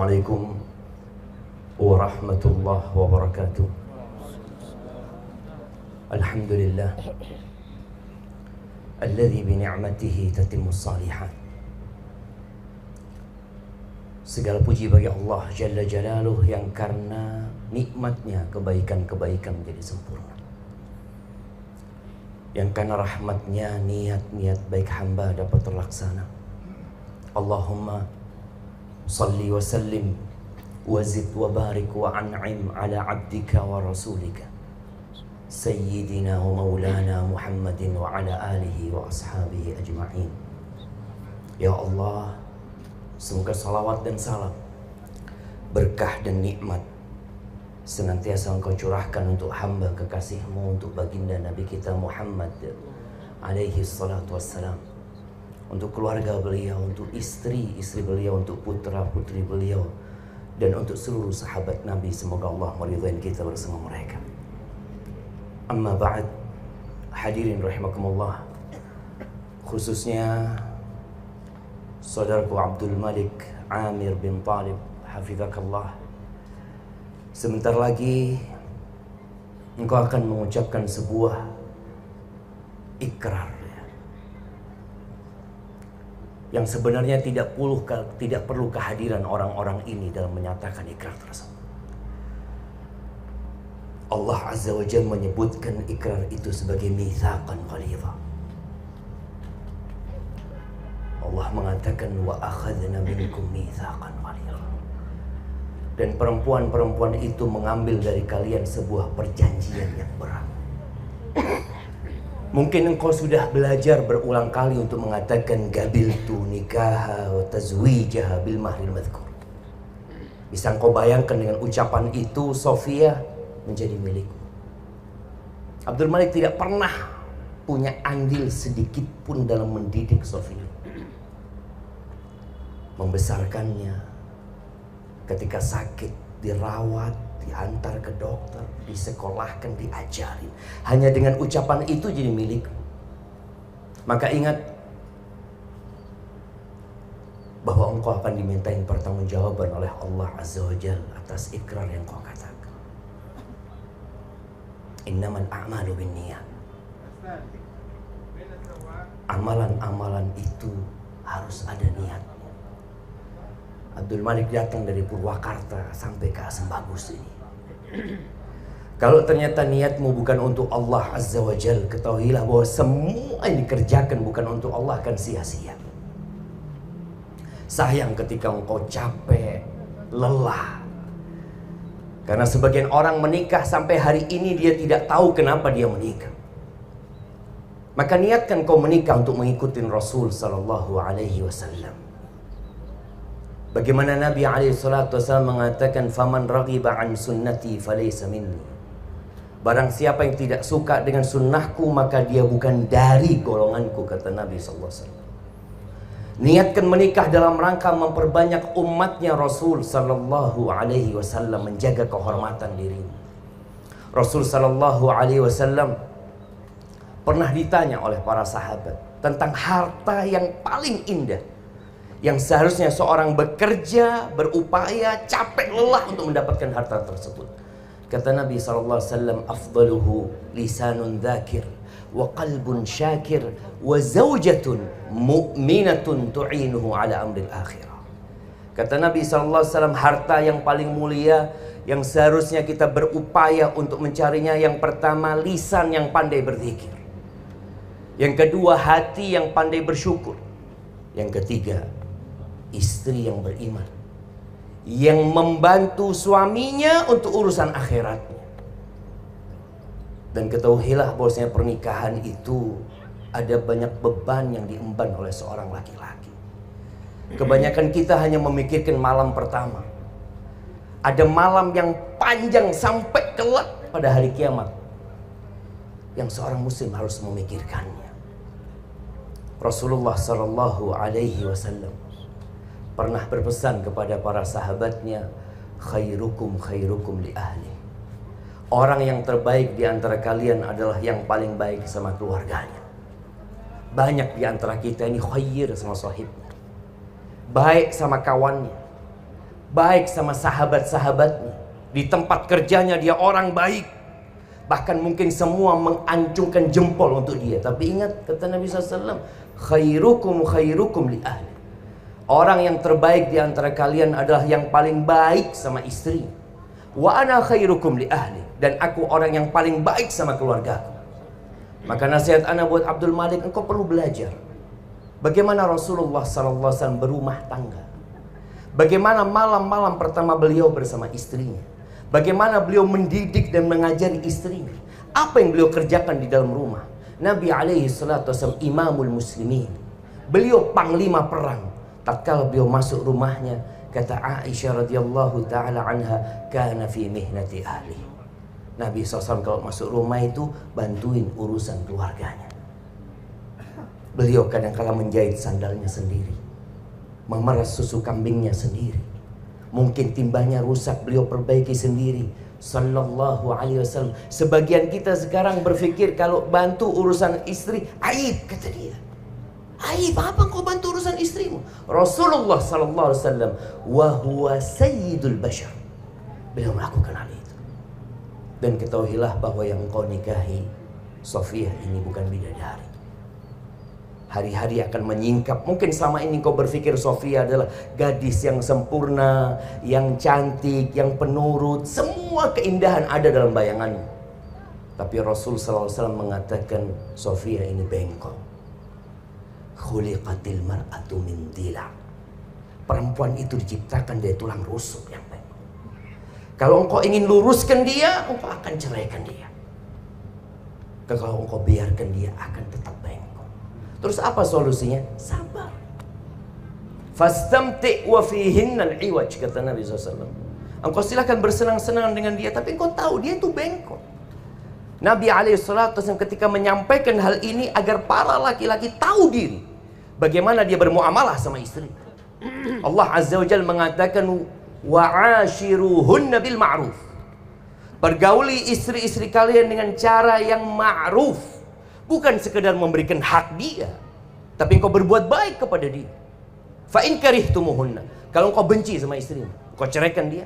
Assalamualaikum warahmatullahi wabarakatuh. Alhamdulillah alladzi bi ni'matihi tatimmus shalihat. Segala puji bagi Allah Jalla Jalaluh yang karena nikmatnya kebaikan-kebaikan menjadi sempurna, yang karena rahmatnya niat-niat baik hamba dapat terlaksana. Allahumma salli wa sallim wa zid wa barik wa an'im ala abdika wa rasulika Sayyidina wa maulana Muhammadin wa ala alihi wa ashabihi ajma'in. Ya Allah, semoga salawat dan salam, berkah dan nikmat senantiasa Engkau curahkan untuk hamba kekasih-Mu, untuk baginda Nabi kita Muhammad alaihi salatu wassalam, untuk keluarga beliau, untuk istri-istri beliau, untuk putra-putri beliau, dan untuk seluruh sahabat Nabi. Semoga Allah meridhai kita bersama mereka. Amma ba'd, hadirin rahimakumullah, khususnya saudaraku Abdul Malik Amir bin Talib hafizakallah. Sebentar lagi engkau akan mengucapkan sebuah ikrar yang sebenarnya tidak perlu kehadiran orang-orang ini dalam menyatakan ikrar tersebut. Allah Azza wa Jalla menyebutkan ikrar itu sebagai mitsaqan ghalidha. Allah mengatakan wa akhadna minkum mitsaqan ghalidha. Dan perempuan-perempuan itu mengambil dari kalian sebuah perjanjian yang berat. Mungkin engkau sudah belajar berulang kali untuk mengatakan gabiltu nikaha wa tazwijaha bil mahril madhkur. Bisa engkau bayangkan dengan ucapan itu Sofia menjadi milikku. Abdul Malik tidak pernah punya andil sedikit pun dalam mendidik Sofia, membesarkannya. Ketika sakit dirawat, diantar ke dokter, disekolahkan, diajarin. Hanya dengan ucapan itu jadi milikmu. Maka ingat bahwa engkau akan dimintain pertanggungjawaban oleh Allah Azza wa Jalla atas ikrar yang kau katakan. Innamal a'malu binniyat. Amalan-amalan itu harus ada niatnya. Abdul Malik datang dari Purwakarta sampai ke Asem Bagus ini. Kalau ternyata niatmu bukan untuk Allah Azza wa Jalla, ketahuilah bahwa semua yang dikerjakan bukan untuk Allah akan sia-sia. Sayang ketika engkau capek, lelah. Karena sebagian orang menikah sampai hari ini dia tidak tahu kenapa dia menikah. Maka niatkan kau menikah untuk mengikuti Rasul sallallahu alaihi wasallam. Bagaimana Nabi alaihi salatu wasallam mengatakan, "Faman raghiba an sunnati falaysa minni." Barang siapa yang tidak suka dengan sunnahku maka dia bukan dari golonganku, kata Nabi sallallahu alaihi wasallam. Niatkan menikah dalam rangka memperbanyak umatnya Rasul sallallahu alaihi wasallam, menjaga kehormatan dirimu. Rasul sallallahu alaihi wasallam pernah ditanya oleh para sahabat tentang harta yang paling indah yang seharusnya seorang bekerja, berupaya, capek, lelah untuk mendapatkan harta tersebut. Kata Nabi sallallahu alaihi wasallam, "Afdaluhu lisanun dzakir wa qalbun syakir wa zaujatun mu'minatun tu'inuhu ala amril akhirah." Kata Nabi SAW, harta yang paling mulia yang seharusnya kita berupaya untuk mencarinya, yang pertama lisan yang pandai berzikir, yang kedua hati yang pandai bersyukur, yang ketiga istri yang beriman, yang membantu suaminya untuk urusan akhiratnya. Dan ketahuilah bahwasanya pernikahan itu ada banyak beban yang diemban oleh seorang laki-laki. Kebanyakan kita hanya memikirkan malam pertama. Ada malam yang panjang sampai kelak pada hari kiamat yang seorang muslim harus memikirkannya. Rasulullah sallallahu alaihi wasallam pernah berpesan kepada para sahabatnya, "Khairukum khairukum li ahli." Orang yang terbaik di antara kalian adalah yang paling baik sama keluarganya. Banyak di antara kita ini khair sama sahibnya, baik sama kawannya, baik sama sahabat-sahabatnya, di tempat kerjanya dia orang baik, bahkan mungkin semua mengancungkan jempol untuk dia. Tapi ingat kata Nabi SAW, khairukum khairukum li ahli. Orang yang terbaik di antara kalian adalah yang paling baik sama istri. Wa ana khairukum li ahli, dan aku orang yang paling baik sama keluargaku. Maka nasihat ana buat Abdul Malik, engkau perlu belajar bagaimana Rasulullah SAW berumah tangga. Bagaimana malam-malam pertama beliau bersama istrinya. Bagaimana beliau mendidik dan mengajari istrinya. Apa yang beliau kerjakan di dalam rumah. Nabi SAW imamul muslimin. Beliau panglima perang. Tatkala beliau masuk rumahnya, kata Aisyah radhiyallahu taala anha, kana fi mihnati ahli. Nabi SAW kalau masuk rumah itu bantuin urusan keluarganya. Beliau kadang-kala menjahit sandalnya sendiri, memeras susu kambingnya sendiri. Mungkin timbanya rusak, beliau perbaiki sendiri. Sallallahu alaihi wasallam. Sebagian kita sekarang berpikir kalau bantu urusan istri aib, kata dia. Aib apa kau bantu urusan istrimu? Rasulullah sallallahu alaihi wasallam wa huwa sayyidul bashar. Beliau melakukan hal itu. Dan ketahuilah bahwa yang engkau nikahi Sofia ini bukan bidadari. Hari-hari akan menyingkap. Mungkin selama ini kau berpikir Sofia adalah gadis yang sempurna, yang cantik, yang penurut. Semua keindahan ada dalam bayanganmu. Tapi Rasul sallallahu alaihi wasallam mengatakan Sofia ini bengkok. Khuliqatil mar'atu min dila. Perempuan itu diciptakan dari tulang rusuk yang bengkok. Kalau engkau ingin luruskan dia, engkau akan ceraikan dia. Kalau engkau biarkan dia, akan tetap bengkok. Terus apa solusinya? Sabar. Fastamti' wa fihinnal iwaj, kata Nabi SAW. Engkau silahkan bersenang-senang dengan dia, tapi engkau tahu dia itu bengkok. Nabi SAW ketika menyampaikan hal ini agar para laki-laki tahu diri, bagaimana dia bermuamalah sama istri. Allah Azza wa Jalla mengatakan wa'ashiruhunna bil ma'ruf. Pergauli istri-istri kalian dengan cara yang ma'ruf. Bukan sekedar memberikan hak dia, tapi engkau berbuat baik kepada dia. Fa in karihtumuhunna. Kalau engkau benci sama istrimu, engkau ceraikan dia.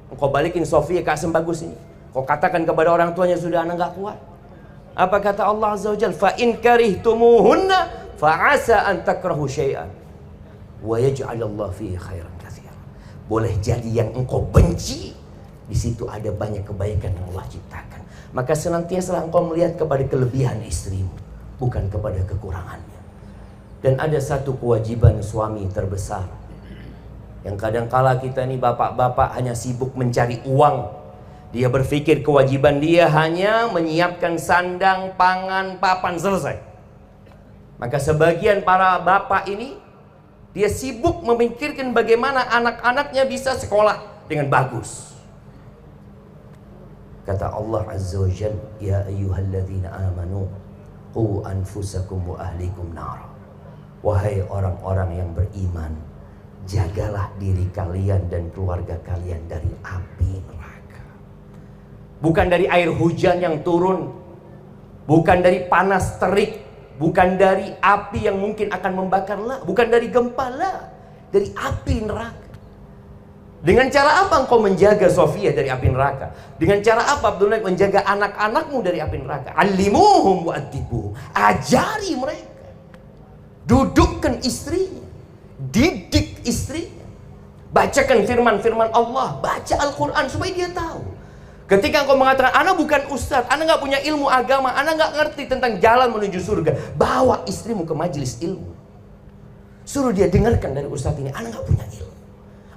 Engkau balikin Sofia ke Asam Bagus ini. Kau katakan kepada orang tuanya, sudah anak gak kuat. Apa kata Allah Azza wa Jalla? Fa in karihtumuhunna fa asa an takrahu syai'an wa yaj'alallahu fihi khairan katsiran. Boleh jadi yang engkau benci, di situ ada banyak kebaikan yang Allah ciptakan. Maka senantiasa engkau melihat kepada kelebihan istrimu, bukan kepada kekurangannya. Dan ada satu kewajiban suami terbesar yang kadangkala kita ini bapak-bapak hanya sibuk mencari uang. Dia berpikir kewajiban dia hanya menyiapkan sandang, pangan, papan, selesai. Maka sebagian para bapak ini, dia sibuk memikirkan bagaimana anak-anaknya bisa sekolah dengan bagus. Kata Allah Azza wa Jalla, ya ayyuhalladzina amanu qu anfusakum wa ahlikum nar. Wahai orang-orang yang beriman, jagalah diri kalian dan keluarga kalian dari api neraka. Bukan dari air hujan yang turun, bukan dari panas terik, bukan dari api yang mungkin akan membakar, lah, bukan dari gempa, lah, dari api neraka. Dengan cara apa engkau menjaga Sofia dari api neraka? Dengan cara apa Abdullah menjaga anak-anakmu dari api neraka? Alimuhum wa adibuhum. Ajari mereka. Dudukkan istrinya, didik istrinya. Bacakan firman-firman Allah, baca Al-Quran supaya dia tahu. Ketika engkau mengatakan, anak bukan ustaz, anak gak punya ilmu agama, anak gak ngerti tentang jalan menuju surga, bawa istrimu ke majelis ilmu. Suruh dia dengarkan dari ustaz ini, anak gak punya ilmu.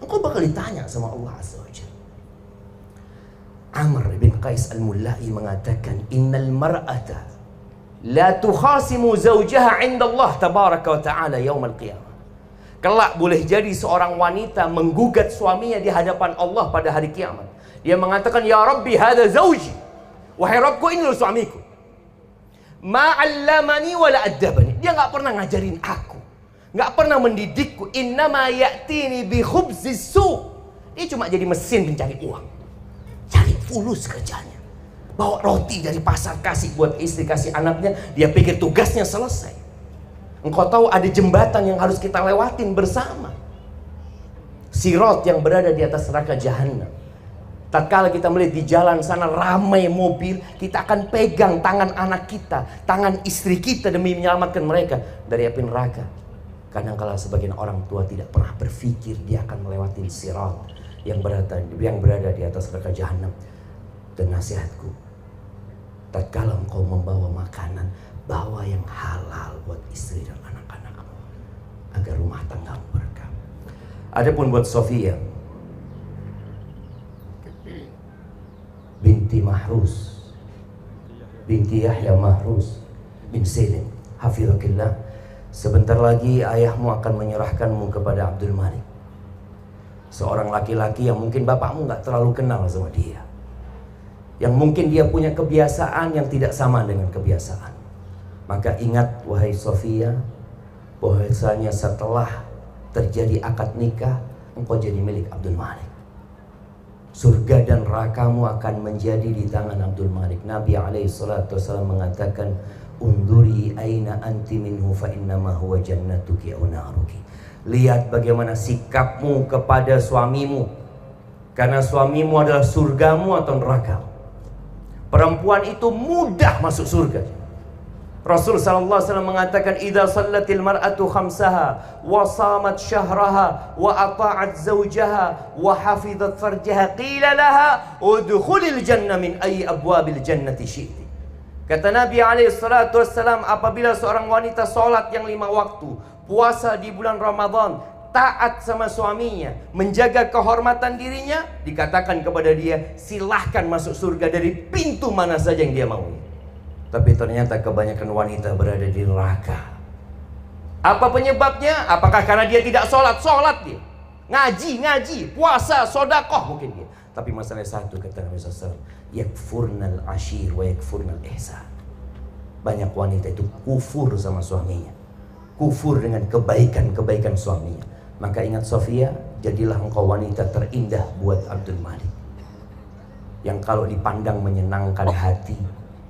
Engkau bakal ditanya sama Allah Azza wa Jalla. Amr bin Qais al-Mullai mengatakan, innal mar'ata la tukhasimu zawjaha inda Allah tabaraka wa ta'ala yawmal qiyamah. Kelak boleh jadi seorang wanita menggugat suaminya di hadapan Allah pada hari kiamat. Dia mengatakan, ya Rabbi hadha zawji. Wahai Rabbku, ini loh suamiku. Ma'allamani wa la'addabani. Dia gak pernah ngajarin aku, gak pernah mendidikku. Innama ya'tini bi khubzis su'. Dia cuma jadi mesin pencari uang, cari fulus kerjanya. Bawa roti dari pasar, kasih buat istri, kasih anaknya. Dia pikir tugasnya selesai. Engkau tahu ada jembatan yang harus kita lewatin bersama. Sirat yang berada di atas neraka jahanam. Tatkala kita melihat di jalan sana ramai mobil, kita akan pegang tangan anak kita, tangan istri kita demi menyelamatkan mereka dari api neraka. Kadang-kala sebagian orang tua tidak pernah berpikir dia akan melewati sirat yang berada di atas neraka jahanam. Dan nasihatku, tatkala engkau membawa makanan, bawa yang halal buat istri dan anak-anakmu, agar rumah tanggamu berkah. Adapun buat Sofia binti Mahrus, binti Yahya Mahrus bin Selim, hafizakillah, sebentar lagi ayahmu akan menyerahkanmu kepada Abdul Malik, seorang laki-laki yang mungkin bapakmu nggak terlalu kenal sama dia, yang mungkin dia punya kebiasaan yang tidak sama dengan kebiasaan. Maka ingat wahai Sofia, bahwasanya setelah terjadi akad nikah, engkau jadi milik Abdul Malik. Surga dan nerakamu akan menjadi di tangan Abdul Malik. Nabi SAW mengatakan, unduri aina anti minhu fa innama huwa jannatuki aw naruki. Lihat bagaimana sikapmu kepada suamimu, karena suamimu adalah surgamu atau nerakamu. Perempuan itu mudah masuk surga. Rasul sallallahu alaihi wasallam mengatakan, idza sallatil mar'atu khamsaha wa shamat syahraha wa ata'at zawjaha wa hafizat farjaha qila laha udkhulil jannah min ayyi abwabil jannati syi'ti. Kata Nabi alaihi salatu wasallam, apabila seorang wanita salat yang 5 waktu, puasa di bulan Ramadan, taat sama suaminya, menjaga kehormatan dirinya, dikatakan kepada dia, silahkan masuk surga dari pintu mana saja yang dia mau. Tapi ternyata kebanyakan wanita berada di neraka. Apa penyebabnya? Apakah karena dia tidak sholat? Sholat dia, ngaji, puasa, sodakoh mungkin dia. Tapi masalah satu, kata Nabi SAW, yakfurnal ashir wa yakfurnal ihsan. Banyak wanita itu kufur sama suaminya, kufur dengan kebaikan-kebaikan suaminya. Maka ingat Sofia, jadilah engkau wanita terindah buat Abdul Malik, yang kalau dipandang menyenangkan hati,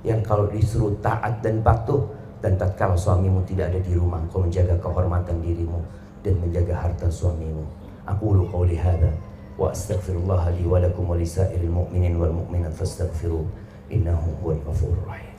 yang kalau disuruh taat dan patuh. Dan tatkala suamimu tidak ada di rumah, engkau menjaga kehormatan dirimu dan menjaga harta suamimu. Aqulu qouli hadza wa astaghfirullah li wa lakum wa lisairil mu'minin wal mu'minat fastaghfiruh innahu huwal ghafurur rahim.